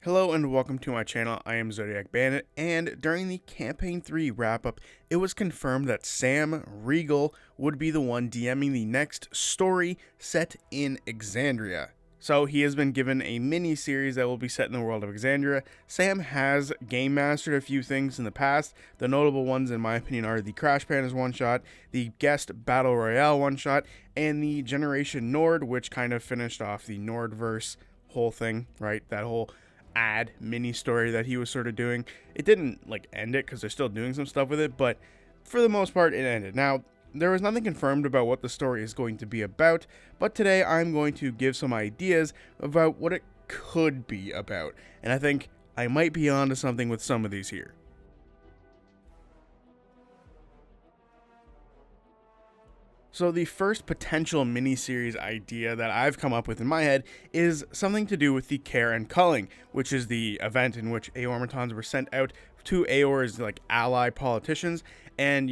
Hello and welcome to my channel. I am Zodiac Bandit, and during the Campaign 3 wrap-up, it was confirmed that Sam Riegel would be the one DMing the next story set in Exandria. So he has been given a mini-series that will be set in the world of Exandria. Sam has game mastered a few things in the past. The notable ones, in my opinion, are the Crash Pandas one-shot, the Guest Battle Royale one-shot, and the Generation Nord, which kind of finished off the Nordverse whole thing, right? That whole mini story that he was sort of doing. It didn't like end it because they're still doing some stuff with it, but for the most part it ended. Now, there was nothing confirmed about what the story is going to be about, but today I'm going to give some ideas about what it could be about, and I think I might be onto something with some of these here. So the first potential miniseries idea that I've come up with in my head is something to do with the Care and Culling, which is the event in which Aormatons were sent out to Aor's like ally politicians, and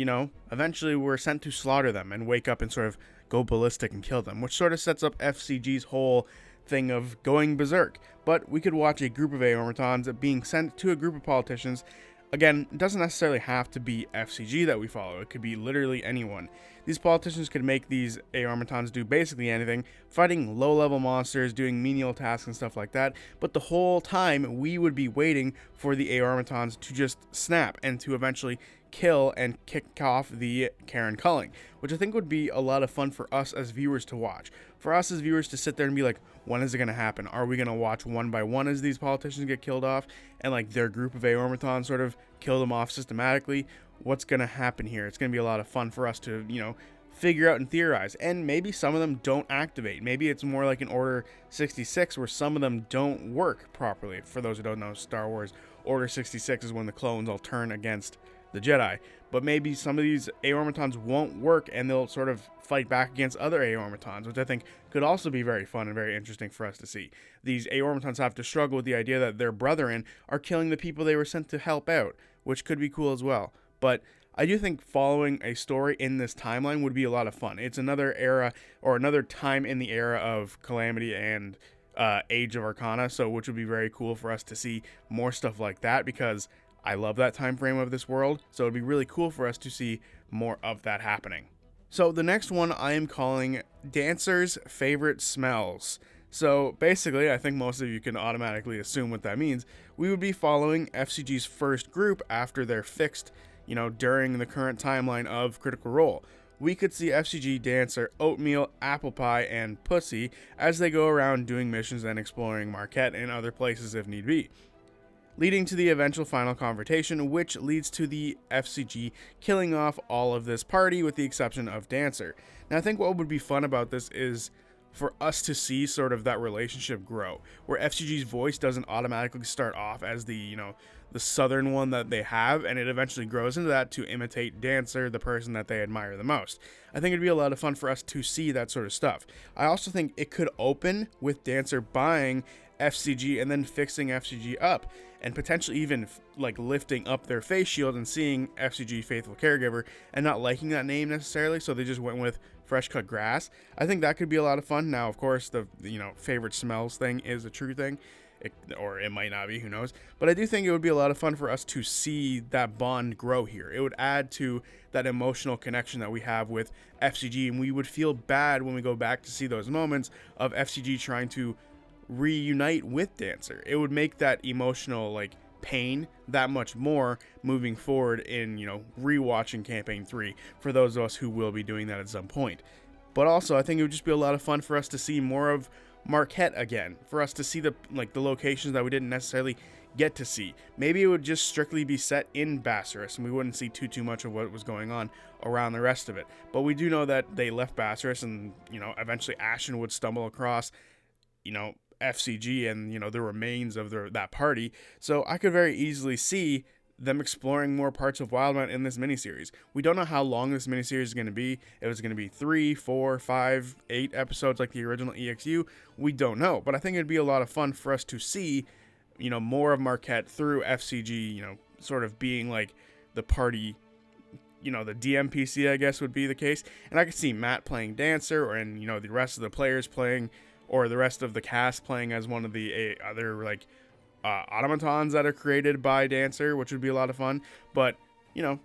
eventually were sent to slaughter them and wake up and sort of go ballistic and kill them, which sort of sets up FCG's whole thing of going berserk. But we could watch a group of Aormatons being sent to a group of politicians. Again, it doesn't necessarily have to be FCG that we follow. It could be literally anyone. These politicians could make these Aormatons do basically anything, fighting low-level monsters, doing menial tasks and stuff like that, but the whole time we would be waiting for the Aormatons to just snap and to eventually kill and kick off the Karen Culling, which I think would be a lot of fun for us as viewers to watch. For us as viewers to sit there and be like, when is it going to happen? Are we going to watch one by one as these politicians get killed off and like their group of Aormatons sort of kill them off systematically? What's going to happen here? It's going to be a lot of fun for us to, figure out and theorize. And maybe some of them don't activate. Maybe it's more like an Order 66 where some of them don't work properly. For those who don't know Star Wars, Order 66 is when the clones all turn against the Jedi. But maybe some of these Aormatons won't work and they'll sort of fight back against other Aormatons, which I think could also be very fun and very interesting for us to see. These Aormatons have to struggle with the idea that their brethren are killing the people they were sent to help out, which could be cool as well. But I do think following a story in this timeline would be a lot of fun. It's another era or another time in the era of Calamity and Age of Arcana, so which would be very cool for us to see more stuff like that, because I love that time frame of this world, so it'd be really cool for us to see more of that happening. So the next one I am calling Dancer's Favorite Smells. So basically, I think most of you can automatically assume what that means. We would be following FCG's first group after they're fixed, during the current timeline of Critical Role. We could see FCG Dancer, Oatmeal, Apple Pie, and Pussy as they go around doing missions and exploring Marquette and other places if need be, leading to the eventual final confrontation, which leads to the FCG killing off all of this party with the exception of Dancer. Now, I think what would be fun about this is for us to see sort of that relationship grow, where FCG's voice doesn't automatically start off as the southern one that they have, and it eventually grows into that to imitate Dancer, the person that they admire the most. I think it'd be a lot of fun for us to see that sort of stuff. I also think it could open with Dancer buying FCG and then fixing FCG up, and potentially even like lifting up their face shield and seeing FCG Faithful Caregiver and not liking that name necessarily, so they just went with Fresh Cut Grass. I think that could be a lot of fun. Now, of course, the favorite smells thing is a true thing. Or it might not be, who knows. But I do think it would be a lot of fun for us to see that bond grow here. It would add to that emotional connection that we have with FCG, and we would feel bad when we go back to see those moments of FCG trying to reunite with Dancer. It would make that emotional pain that much more moving forward in rewatching Campaign 3 for those of us who will be doing that at some point. But also, I think it would just be a lot of fun for us to see more of Marquette again, for us to see the locations that we didn't necessarily get to see. Maybe it would just strictly be set in Bassaris and we wouldn't see too much of what was going on around the rest of it. But we do know that they left Bassaris and eventually Ashen would stumble across FCG and the remains of that party. So I could very easily see them exploring more parts of Wildemount in this miniseries. We don't know how long this miniseries is going to be. If it's going to be 3, 4, 5, 8 episodes like the original EXU, we don't know. But I think it'd be a lot of fun for us to see, more of Marquette through FCG, sort of being like the party, the DMPC, I guess would be the case. And I could see Matt playing Dancer, and the rest of the players playing, or the rest of the cast playing as one of the other automatons that are created by Dancer, which would be a lot of fun. But, you know,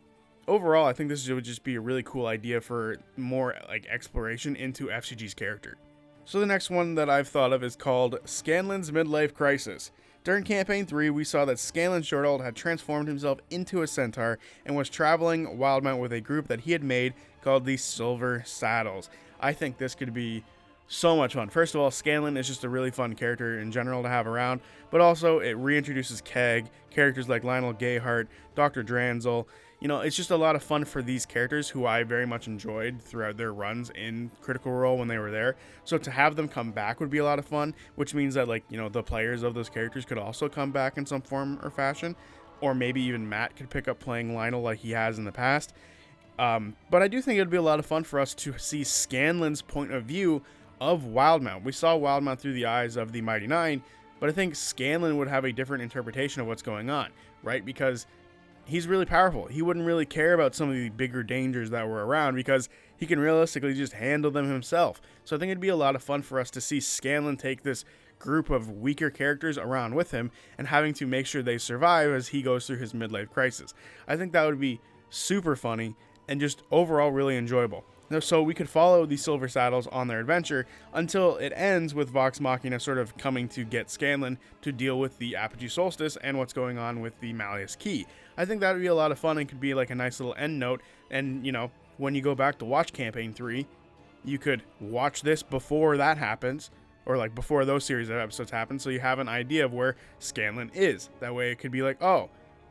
overall, I think this would just be a really cool idea for more like exploration into FCG's character. So the next one that I've thought of is called Scanlan's Midlife Crisis. During Campaign 3, we saw that Scanlan Shorthold had transformed himself into a centaur and was traveling Wildmount with a group that he had made called the Silver Saddles. I think this could be so much fun. First of all, Scanlan is just a really fun character in general to have around, but also it reintroduces Keg, characters like Lionel Gayhart, Dr. Dranzel. You know, it's just a lot of fun for these characters who I very much enjoyed throughout their runs in Critical Role when they were there. So to have them come back would be a lot of fun, which means that, like, you know, the players of those characters could also come back in some form or fashion, or maybe even Matt could pick up playing Lionel like he has in the past. But I do think it would be a lot of fun for us to see Scanlan's point of view of Wildmount. We saw Wildmount through the eyes of the Mighty Nine, but I think Scanlan would have a different interpretation of what's going on, right? Because he's really powerful. He wouldn't really care about some of the bigger dangers that were around because he can realistically just handle them himself. So I think it'd be a lot of fun for us to see Scanlan take this group of weaker characters around with him and having to make sure they survive as he goes through his midlife crisis. I think that would be super funny and just overall really enjoyable. So we could follow the Silver Saddles on their adventure until it ends with Vox Machina sort of coming to get Scanlan to deal with the Apogee Solstice and what's going on with the Malleus Key. I think that would be a lot of fun and could be like a nice little end note. And, you know, when you go back to watch Campaign 3, you could watch this before that happens, or like before those series of episodes happen, so you have an idea of where Scanlan is. That way it could be like, oh,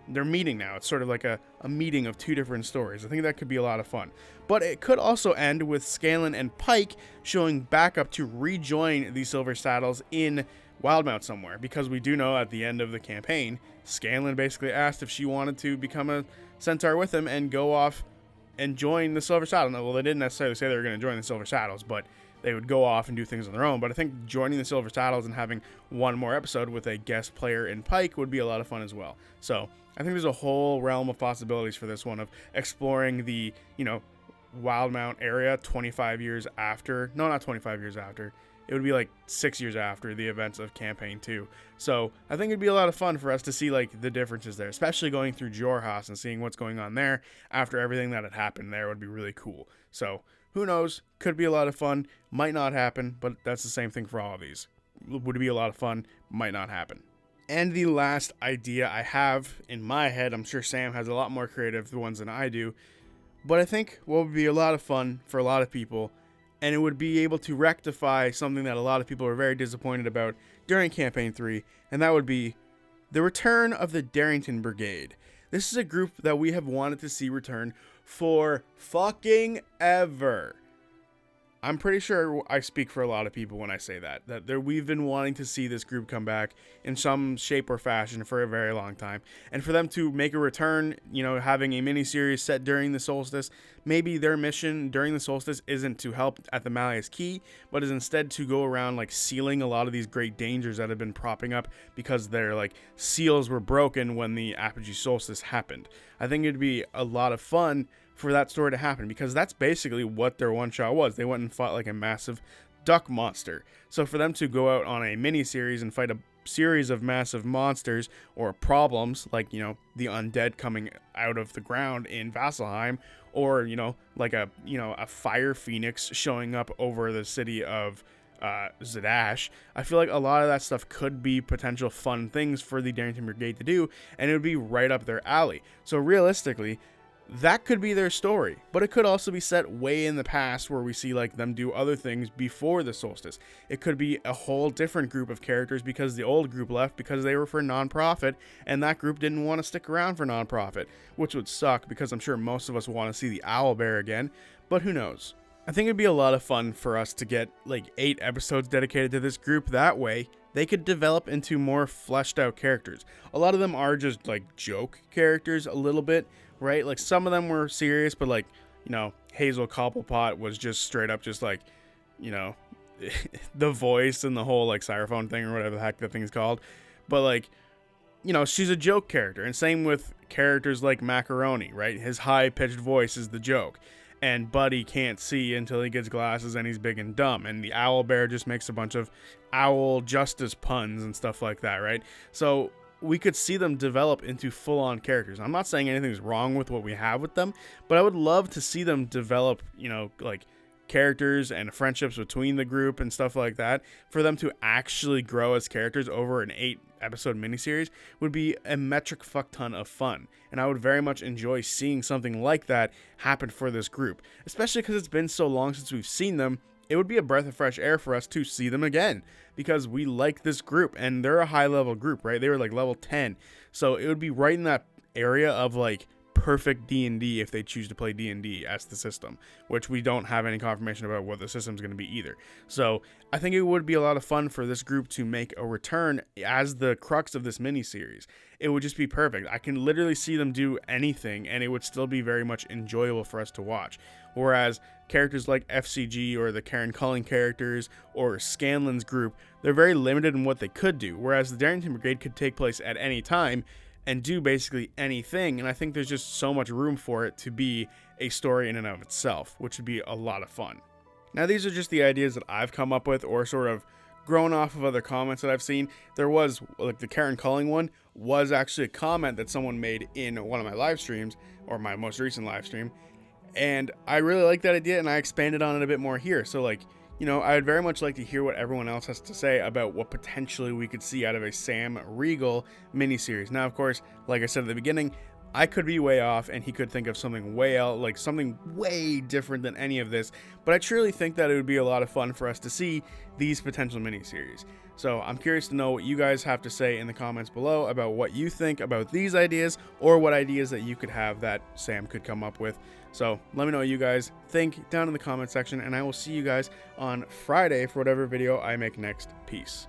they're meeting now. It's sort of like a meeting of two different stories. I think that could be a lot of fun. But it could also end with Scanlan and Pike showing back up to rejoin the Silver Saddles in Wildmount somewhere, because we do know at the end of the campaign, Scanlan basically asked if she wanted to become a centaur with him and go off and join the Silver Saddles. Well, they didn't necessarily say they were going to join the Silver Saddles, but they would go off and do things on their own. But I think joining the Silver Saddles and having one more episode with a guest player in Pike would be a lot of fun as well. So I think there's a whole realm of possibilities for this one of exploring the, you know, Wildmount area 25 years after. No, not 25 years after. It would be like 6 years after the events of Campaign 2. So I think it'd be a lot of fun for us to see like the differences there, especially going through Jorhaus and seeing what's going on there after everything that had happened there would be really cool. So who knows? Could be a lot of fun. Might not happen, but that's the same thing for all of these. Would be a lot of fun. Might not happen. And the last idea I have in my head, I'm sure Sam has a lot more creative ones than I do, but I think what would be a lot of fun for a lot of people, and it would be able to rectify something that a lot of people were very disappointed about during Campaign 3, and that would be the return of the Darrington Brigade. This is a group that we have wanted to see return for fucking ever. I'm pretty sure I speak for a lot of people when I say that we've been wanting to see this group come back in some shape or fashion for a very long time. And for them to make a return, you know, having a miniseries set during the solstice, maybe their mission during the solstice isn't to help at the Malleus Key, but is instead to go around like sealing a lot of these great dangers that have been propping up because their like seals were broken when the Apogee Solstice happened. I think it'd be a lot of fun for that story to happen, because that's basically what their one shot was. They went and fought like a massive duck monster. So for them to go out on a mini series and fight a series of massive monsters or problems, like, you know, the undead coming out of the ground in Vasselheim, or, you know, like a fire phoenix showing up over the city of Zadash, I feel like a lot of that stuff could be potential fun things for the Darrington Brigade to do, and it would be right up their alley. So realistically, that could be their story, but it could also be set way in the past where we see like them do other things before the solstice. It could be a whole different group of characters because the old group left because they were for non-profit, and that group didn't want to stick around for non-profit, which would suck because I'm sure most of us want to see the Owlbear again, but who knows. I think it'd be a lot of fun for us to get like 8 episodes dedicated to this group. That way they could develop into more fleshed out characters. A lot of them are just like joke characters a little bit, right? Like some of them were serious, but like, you know, Hazel Cobblepot was just straight up just like, you know, the voice and the whole like xylophone thing or whatever the heck that thing is called. But like, you know, she's a joke character, and same with characters like Macaroni, right? His high pitched voice is the joke. and Buddy can't see until he gets glasses and he's big and dumb, and the owl bear just makes a bunch of owl justice puns and stuff like that, right? So we could see them develop into full-on characters. I'm not saying anything's wrong with what we have with them, but I would love to see them develop, you know, like characters and friendships between the group and stuff like that. For them to actually grow as characters over an 8-episode miniseries would be a metric fuck ton of fun, and I would very much enjoy seeing something like that happen for this group, especially because it's been so long since we've seen them. It would be a breath of fresh air for us to see them again, because we like this group, and they're a high level group, right? They were like level 10, so it would be right in that area of like perfect D&D if they choose to play D&D as the system, which we don't have any confirmation about what the system's going to be either. So I think it would be a lot of fun for this group to make a return as the crux of this miniseries. It would just be perfect. I can literally see them do anything, and it would still be very much enjoyable for us to watch. Whereas characters like FCG or the Karen Culling characters or Scanlan's group, they're very limited in what they could do, whereas the Darrington Brigade could take place at any time and do basically anything, and I think there's just so much room for it to be a story in and of itself, which would be a lot of fun. Now, these are just the ideas that I've come up with, or sort of grown off of other comments that I've seen. There was, like, the Karen Culling one was actually a comment that someone made in one of my live streams, or my most recent live stream, and I really like that idea, and I expanded on it a bit more here. So, like, you know, I'd very much like to hear what everyone else has to say about what potentially we could see out of a Sam Riegel miniseries. Now, of course, like I said at the beginning, I could be way off, and he could think of something way out, like something way different than any of this. But I truly think that it would be a lot of fun for us to see these potential miniseries. So I'm curious to know what you guys have to say in the comments below about what you think about these ideas, or what ideas that you could have that Sam could come up with. So let me know what you guys think down in the comment section, and I will see you guys on Friday for whatever video I make next. Peace.